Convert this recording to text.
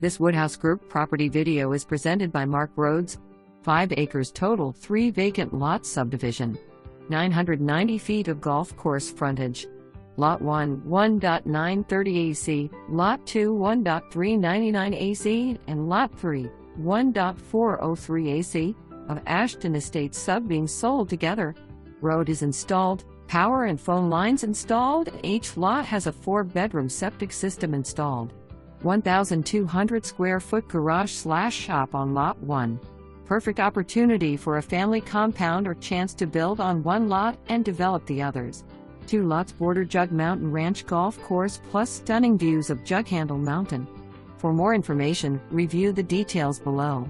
This Woodhouse Group property video is presented by Marc Rhoades. 5 acres total, 3 vacant lot subdivision. 990 feet of golf course frontage. Lot 1, 1.930 AC, Lot 2, 1.399 AC, and Lot 3, 1.403 AC, of Ashton Estates Sub being sold together. Road is installed, power and phone lines installed, and each lot has a 4-bedroom septic system installed. 1,200 square foot garage/shop on Lot 1. Perfect opportunity for a family compound or chance to build on one lot and develop the others. 2 lots border Jug Mountain Ranch golf course plus stunning views of Jughandle Mountain. For more information, review the details below.